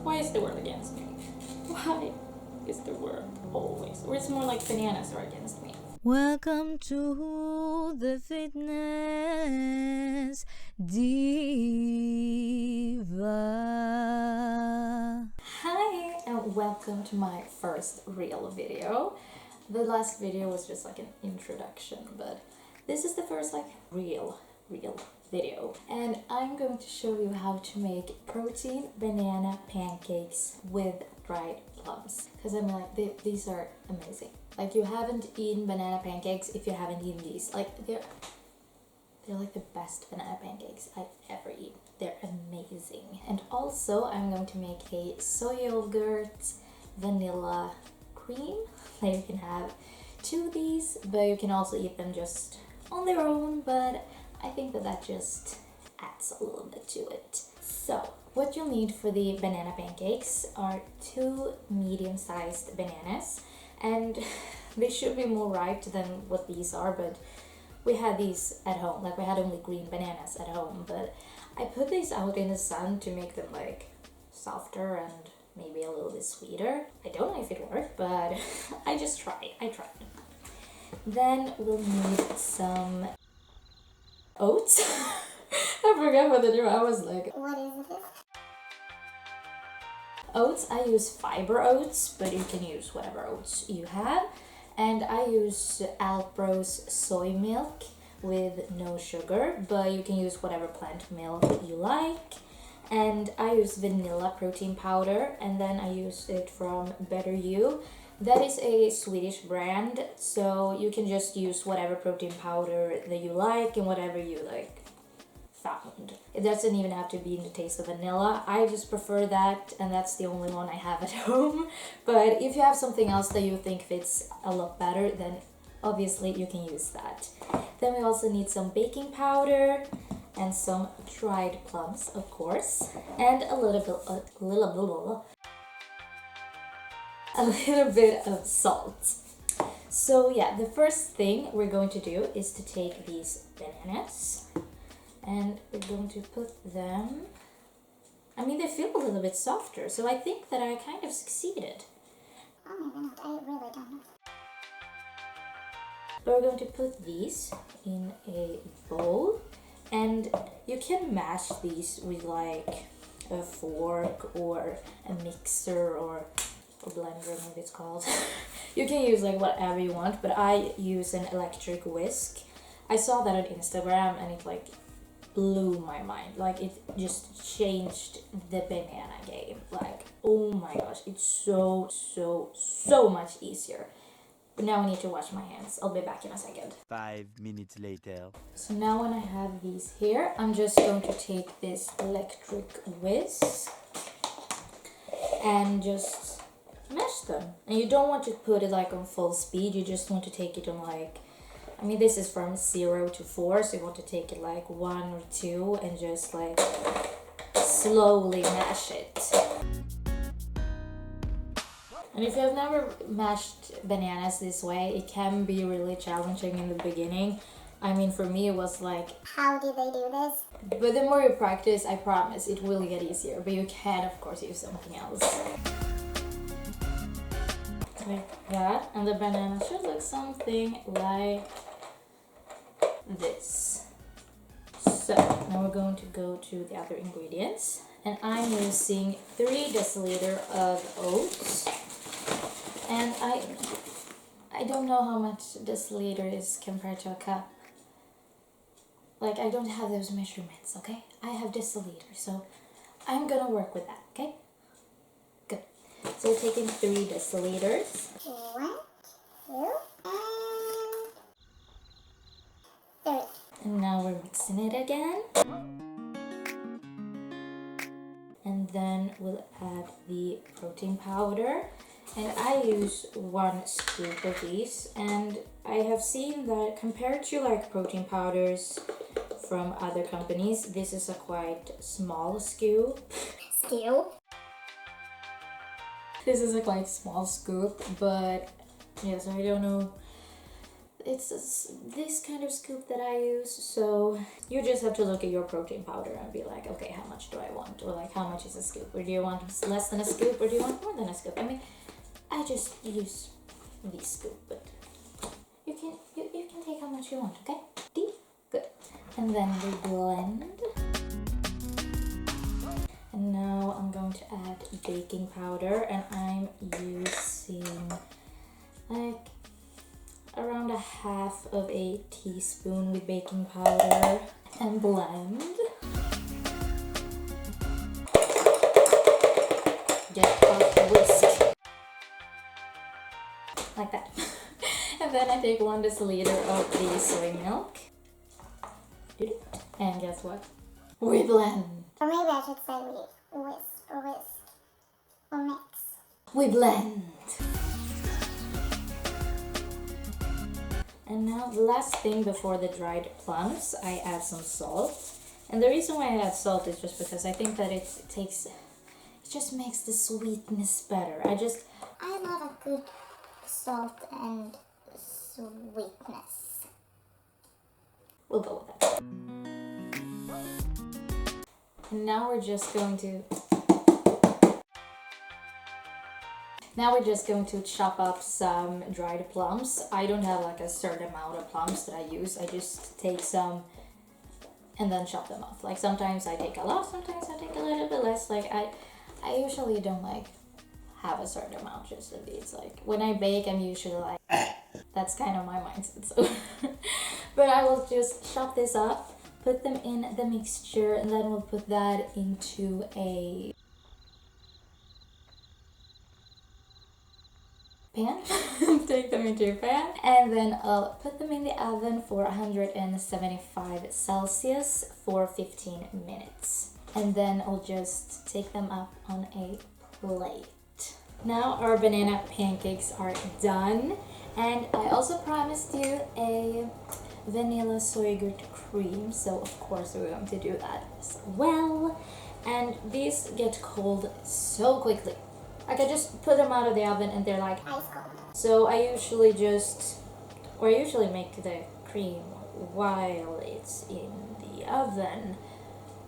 Why is the world against me? Why is the world always? Or it's more like bananas are against me. Welcome to the Fitness Diva. Hi and welcome to my first real video. The last video was just like an introduction, but this is the first like real video. And I'm going to show you how to make protein banana pancakes with dried plums. Because I'm like, these are amazing. Like, you haven't eaten banana pancakes if you haven't eaten these. Like, they're like the best banana pancakes I've ever eaten. They're amazing. And also, I'm going to make a soy yogurt vanilla cream. That you can have two of these, but you can also eat them just on their own. But I think that just adds a little bit to it. So, what you'll need for the banana pancakes are 2 medium-sized bananas. And they should be more ripe than what these are, but we had these at home. Like, we had only green bananas at home, but I put these out in the sun to make them like softer and maybe a little bit sweeter. I don't know if it worked, but I tried. Then we'll need some oats. I forgot what the name. I was like, what is this? Oats, I use fiber oats, but you can use whatever oats you have. And I use Alpro's soy milk with no sugar, but you can use whatever plant milk you like. And I use vanilla protein powder, and then I use it from Better You. That is a Swedish brand, so you can just use whatever protein powder that you like and whatever you like found. It doesn't even have to be in the taste of vanilla. I just prefer that, and that's the only one I have at home. But if you have something else that you think fits a lot better, then obviously you can use that. Then we also need some baking powder and some dried plums, of course, and a little bit of salt. So yeah, the first thing we're going to do is to take these bananas and we're going to put them, I mean, they feel a little bit softer, so I think that I kind of succeeded. Oh my goodness, I really don't know. But we're going to put these in a bowl, and you can mash these with like a fork or a mixer or a blender, maybe it's called. You can use like whatever you want, but I use an electric whisk. I saw that on Instagram and it like blew my mind. Like, it just changed the banana game. Like, oh my gosh, it's so much easier. But now I need to wash my hands. I'll be back in a second. 5 minutes later. So now when I have these here, I'm just going to take this electric whisk and just mash them. And you don't want to put it like on full speed, you just want to take it on like, I mean, this is from 0 to 4, so you want to take it like 1 or 2 and just like slowly mash it. And if you have never mashed bananas this way, it can be really challenging in the beginning. I mean, for me it was like, how did they do this? But the more you practice, I promise it will get easier. But you can, of course, use something else. Like that. And the banana should look something like this. So now we're going to go to the other ingredients, and I'm using 3 deciliter of oats, and I don't know how much deciliter is compared to a cup. Like, I don't have those measurements, okay? I have deciliter, so I'm gonna work with that, okay? Good. So we're taking 3 deciliters. 1, 2, and 3. And now we're mixing it again. And then we'll add the protein powder. And I use 1 scoop of these. And I have seen that compared to like protein powders from other companies, this is a quite small scoop. This is a quite small scoop, but yeah, so I don't know it's this kind of scoop that I use. So you just have to look at your protein powder and be like, okay, how much do I want? Or like, how much is a scoop? Or do you want less than a scoop? Or do you want more than a scoop? I mean, I just use this scoop, but you can take how much you want, okay? Good. And then we blend. And now I'm going to add baking powder, and I'm using like around 1/2 teaspoon with baking powder, and blend. Get a whisk. Like that. And then I take 1 deciliter of the soy milk. And guess what? We blend. Or maybe I should say we whisk or mix. We blend. And now the last thing before the dried plums, I add some salt. And the reason why I add salt is just because I think that it just makes the sweetness better. I love a good salt and sweetness. We'll go with that. And now we're just going to chop up some dried plums. I don't have like a certain amount of plums that I use. I just take some and then chop them off. Like sometimes I take a lot, sometimes I take a little bit less. Like I usually don't like have a certain amount, just of these. Like when I bake, I'm usually like, that's kind of my mindset. So but I will just chop this up, put them in the mixture, and then we'll put that into a pan. Take them into a pan, and then I'll put them in the oven for 175 Celsius for 15 minutes. And then I'll just take them up on a plate. Now our banana pancakes are done, and I also promised you a vanilla soy-gurt cream, so of course we're going to do that as well. And these get cold so quickly. Like I just put them out of the oven and they're like Ice cold. So I usually make the cream while it's in the oven.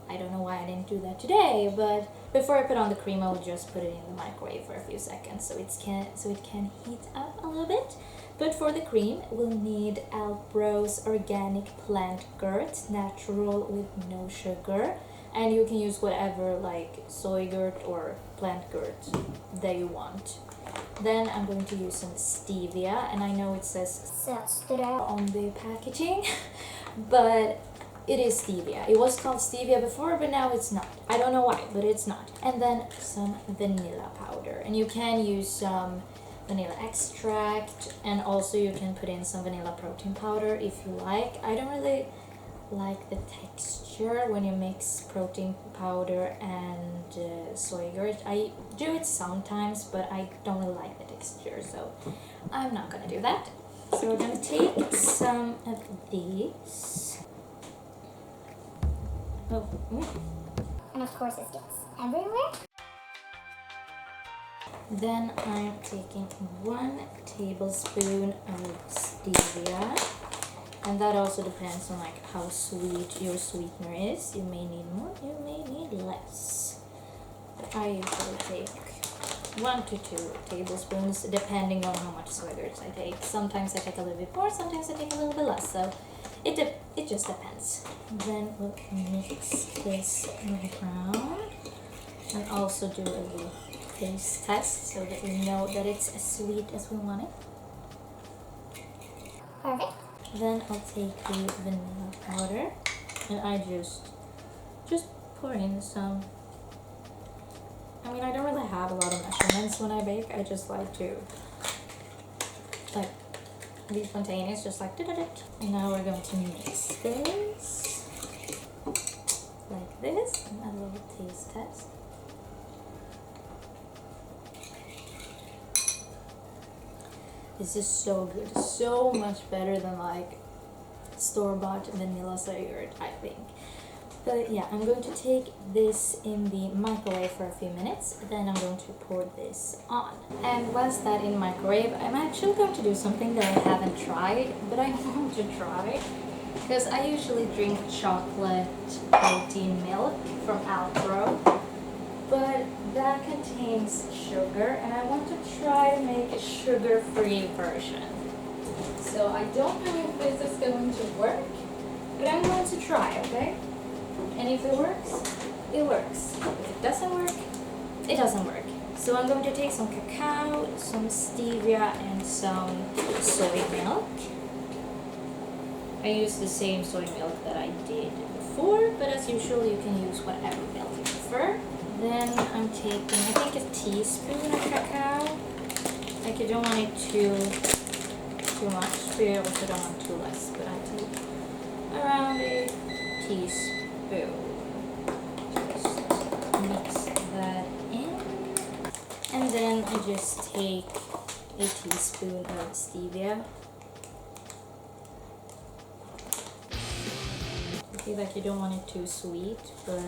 I don't know why I didn't do that today, but before I put on the cream, I'll just put it in the microwave for a few seconds so it can heat up a little bit. But for the cream, we'll need Alpro's organic plant gurt, natural with no sugar, and you can use whatever like soy gurt or plant gurt that you want. Then I'm going to use some stevia, and I know it says on the packaging, but it is stevia. It was called stevia before, but now it's not. I don't know why, but it's not. And then some vanilla powder, and you can use some vanilla extract, and also you can put in some vanilla protein powder if you like. I don't really like the texture when you mix protein powder and soy gurt. I do it sometimes, but I don't really like the texture, so I'm not gonna do that. So we're gonna take some of these. Oh. And of course it gets everywhere. Then I'm taking 1 tablespoon of stevia, and that also depends on like how sweet your sweetener is. You may need more, you may need less. But I usually take 1 to 2 tablespoons depending on how much soy gurt I take. Sometimes I take a little bit more, sometimes I take a little bit less, so it just depends. Then we'll mix this around and also do a taste test so that we know that it's as sweet as we want it. Perfect. Then I'll take the vanilla powder and I just pour in some. I mean, I don't really have a lot of measurements when I bake. I just like to be spontaneous, just like da-da-da. And now we're going to mix this like this, and a little taste test. This is so good, so much better than like store-bought vanilla soy gurt, I think. But yeah, I'm going to take this in the microwave for a few minutes, then I'm going to pour this on. And whilst that in the microwave, I'm actually going to do something that I haven't tried, but I want to try. Because I usually drink chocolate protein milk from Alpro, but that contains sugar, and I want to try to make a sugar-free version. So I don't know if this is going to work, but I'm going to try, okay? And if it works, it works. If it doesn't work, it doesn't work. So I'm going to take some cacao, some stevia, and some soy milk. I use the same soy milk that I did before, but as usual you can use whatever milk you prefer. Then I'm taking, I think, a teaspoon of cacao. Like, you don't want it too much, but you also don't want too less, but I take around a teaspoon. Just mix that in. And then I just take a teaspoon of stevia. I feel like you don't want it too sweet, but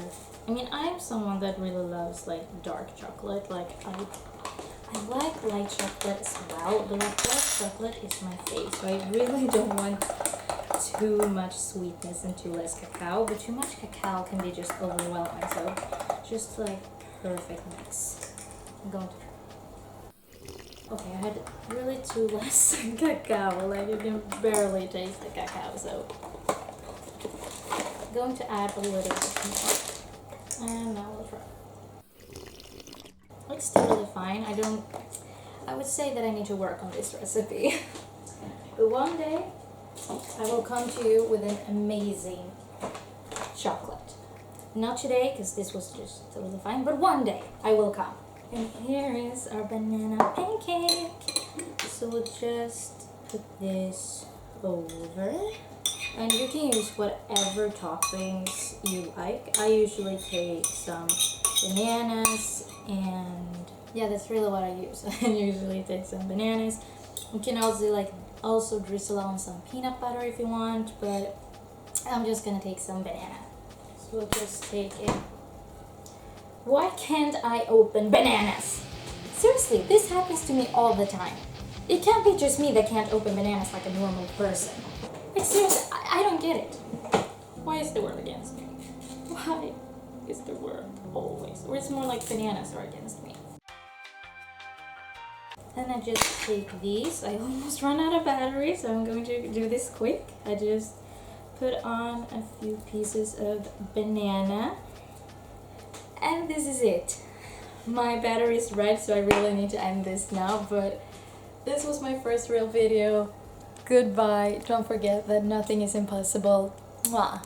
I mean, I'm someone that really loves like dark chocolate. Like I like light chocolate as well, but like dark chocolate is my fave. So I really don't want too much sweetness and too less cacao, but too much cacao can be just overwhelming. So just like perfect mix. I'm going to. Okay, I had really too less cacao. Like, you can barely taste the cacao. So I'm going to add a little bit more, and now we'll try. It's totally fine. I would say that I need to work on this recipe. But one day I will come to you with an amazing chocolate. Not today, because this was just totally fine, but one day I will come. And here is our banana pancake. So we'll just put this over. And you can use whatever toppings you like. I usually take some bananas, and yeah, that's really what I use. I usually take some bananas. You can also drizzle on some peanut butter if you want, but I'm just gonna take some banana. So we'll just take it. Why can't I open bananas? Seriously, this happens to me all the time. It can't be just me that can't open bananas like a normal person. Like, seriously, I don't get it. Why is the world against me? Why is the world always? Or it's more like bananas are against me. Then I just take these. I almost run out of battery, so I'm going to do this quick. I just put on a few pieces of banana. And this is it. My battery is red, so I really need to end this now, but this was my first real video. Goodbye. Don't forget that nothing is impossible. Mwah.